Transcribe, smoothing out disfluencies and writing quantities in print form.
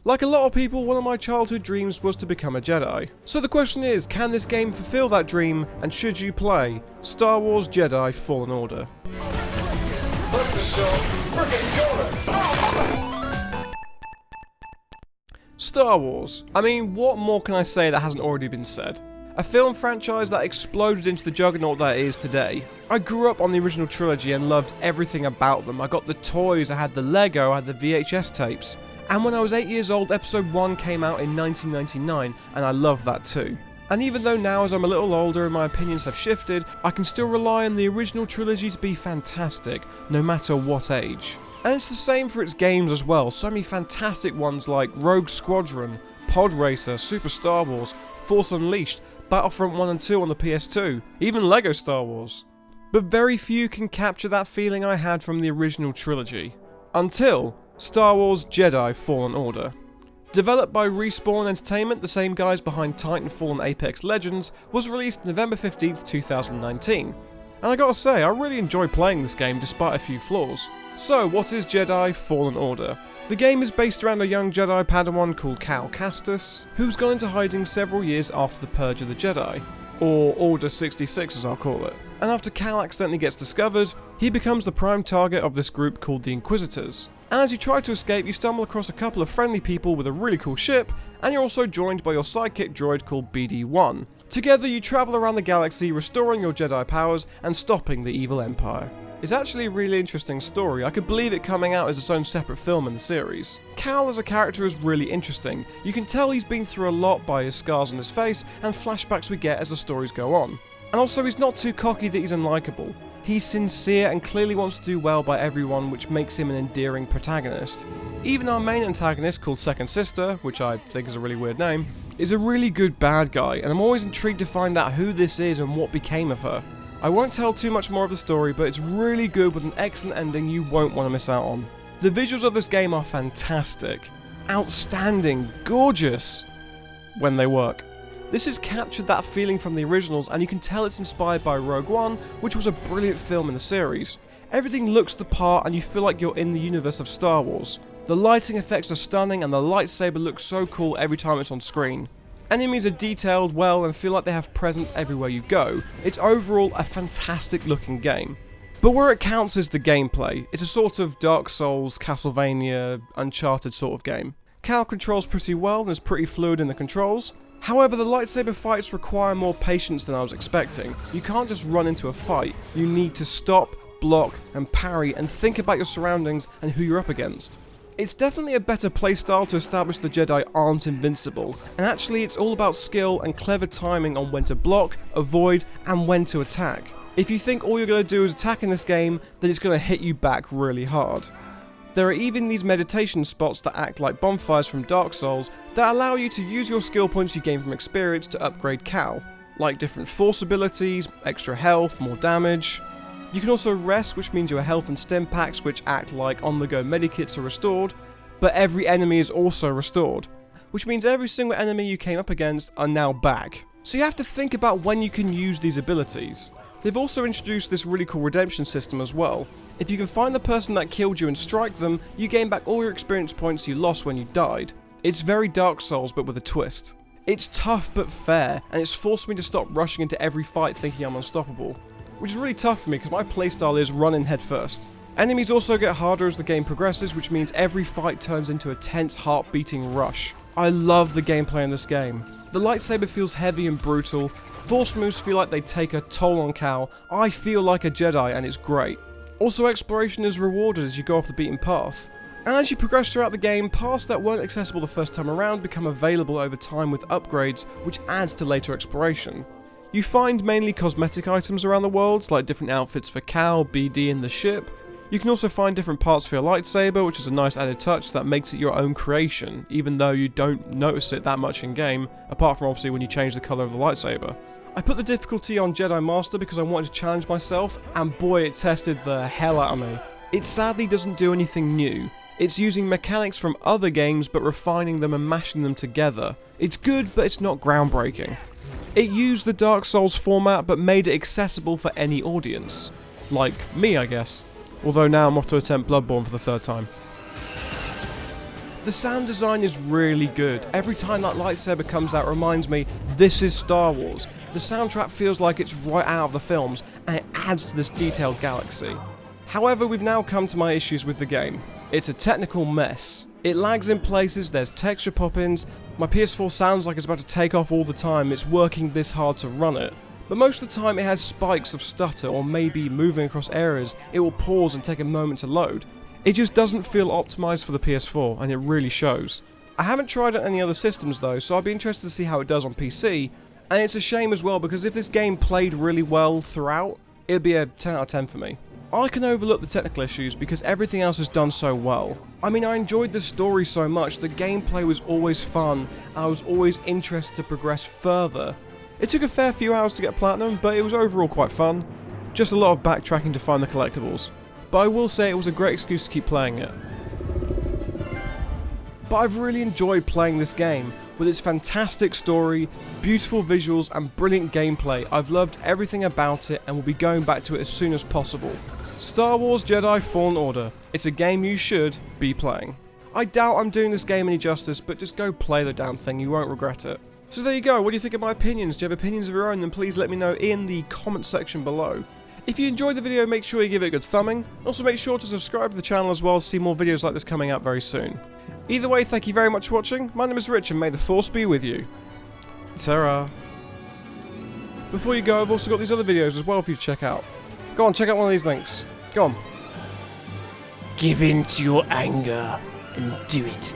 Like a lot of people, one of my childhood dreams was to become a Jedi. So the question is, can this game fulfill that dream, and should you play Star Wars Jedi Fallen Order? Star Wars. I mean, what more can I say that hasn't already been said? A film franchise that exploded into the juggernaut that it is today. I grew up on the original trilogy and loved everything about them. I got the toys, I had the Lego, I had the VHS tapes. And when I was 8 years old, episode 1 came out in 1999, and I loved that too. And even though now as I'm a little older and my opinions have shifted, I can still rely on the original trilogy to be fantastic, no matter what age. And it's the same for its games as well, so many fantastic ones like Rogue Squadron, Pod Racer, Super Star Wars, Force Unleashed, Battlefront 1 and 2 on the PS2, even Lego Star Wars. But very few can capture that feeling I had from the original trilogy. Until Star Wars Jedi Fallen Order. Developed by Respawn Entertainment, the same guys behind Titanfall and Apex Legends, was released November 15th, 2019. And I gotta say, I really enjoy playing this game despite a few flaws. So, what is Jedi Fallen Order? The game is based around a young Jedi Padawan called Cal Kestis, who's gone into hiding several years after the Purge of the Jedi, or Order 66 as I'll call it. And after Cal accidentally gets discovered, he becomes the prime target of this group called the Inquisitors. And as you try to escape, you stumble across a couple of friendly people with a really cool ship, and you're also joined by your sidekick droid called BD-1. Together you travel around the galaxy, restoring your Jedi powers and stopping the evil Empire. It's actually a really interesting story. I could believe it coming out as its own separate film in the series. Cal as a character is really interesting. You can tell he's been through a lot by his scars on his face and flashbacks we get as the stories go on. And also he's not too cocky that he's unlikable. He's sincere and clearly wants to do well by everyone, which makes him an endearing protagonist. Even our main antagonist, called Second Sister, which I think is a really weird name, is a really good bad guy, and I'm always intrigued to find out who this is and what became of her. I won't tell too much more of the story, but it's really good with an excellent ending you won't want to miss out on. The visuals of this game are fantastic, outstanding, gorgeous, when they work. This has captured that feeling from the originals, and you can tell it's inspired by Rogue One, which was a brilliant film in the series. Everything looks the part and you feel like you're in the universe of Star Wars. The lighting effects are stunning and the lightsaber looks so cool every time it's on screen. Enemies are detailed well and feel like they have presence everywhere you go. It's overall a fantastic looking game. But where it counts is the gameplay. It's a sort of Dark Souls, Castlevania, Uncharted sort of game. Cal controls pretty well and is pretty fluid in the controls. However, the lightsaber fights require more patience than I was expecting. You can't just run into a fight. You need to stop, block, and parry and think about your surroundings and who you're up against. It's definitely a better playstyle to establish the Jedi aren't invincible, and actually it's all about skill and clever timing on when to block, avoid, and when to attack. If you think all you're going to do is attack in this game, then it's going to hit you back really hard. There are even these meditation spots that act like bonfires from Dark Souls that allow you to use your skill points you gain from experience to upgrade Cal, like different force abilities, extra health, more damage. You can also rest, which means your health and stim packs, which act like on-the-go medikits, are restored, but every enemy is also restored, which means every single enemy you came up against are now back. So you have to think about when you can use these abilities. They've also introduced this really cool redemption system as well. If you can find the person that killed you and strike them, you gain back all your experience points you lost when you died. It's very Dark Souls but with a twist. It's tough but fair, and it's forced me to stop rushing into every fight thinking I'm unstoppable, which is really tough for me because my playstyle is run in head first. Enemies also get harder as the game progresses, which means every fight turns into a tense heart-beating rush. I love the gameplay in this game. The lightsaber feels heavy and brutal, force moves feel like they take a toll on Cal, I feel like a Jedi and it's great. Also, exploration is rewarded as you go off the beaten path. And as you progress throughout the game, paths that weren't accessible the first time around become available over time with upgrades, which adds to later exploration. You find mainly cosmetic items around the world, like different outfits for Cal, BD and the ship. You can also find different parts for your lightsaber, which is a nice added touch that makes it your own creation, even though you don't notice it that much in game, apart from obviously when you change the colour of the lightsaber. I put the difficulty on Jedi Master because I wanted to challenge myself, and boy, it tested the hell out of me. It sadly doesn't do anything new. It's using mechanics from other games but refining them and mashing them together. It's good, but it's not groundbreaking. It used the Dark Souls format but made it accessible for any audience. Like me, I guess. Although now I'm off to attempt Bloodborne for the third time. The sound design is really good. Every time that lightsaber comes out, it reminds me, this is Star Wars. The soundtrack feels like it's right out of the films, and it adds to this detailed galaxy. However, we've now come to my issues with the game. It's a technical mess. It lags in places, there's texture pop-ins, my PS4 sounds like it's about to take off all the time, it's working this hard to run it. But most of the time it has spikes of stutter, or maybe moving across areas, it will pause and take a moment to load. It just doesn't feel optimised for the PS4, and it really shows. I haven't tried it on any other systems though, so I'd be interested to see how it does on PC, and it's a shame as well because if this game played really well throughout, it'd be a 10 out of 10 for me. I can overlook the technical issues because everything else is done so well. I mean, I enjoyed the story so much, the gameplay was always fun, I was always interested to progress further. It took a fair few hours to get platinum, but it was overall quite fun. Just a lot of backtracking to find the collectibles. But I will say it was a great excuse to keep playing it. But I've really enjoyed playing this game. With its fantastic story, beautiful visuals and brilliant gameplay, I've loved everything about it and will be going back to it as soon as possible. Star Wars Jedi Fallen Order. It's a game you should be playing. I doubt I'm doing this game any justice, but just go play the damn thing, you won't regret it. So there you go, what do you think of my opinions? Do you have opinions of your own? Then please let me know in the comment section below. If you enjoyed the video, make sure you give it a good thumbing. Also make sure to subscribe to the channel as well to see more videos like this coming out very soon. Either way, thank you very much for watching. My name is Rich and may the Force be with you. Ta-ra. Before you go, I've also got these other videos as well for you to check out. Go on, check out one of these links. Go on. Give in to your anger and do it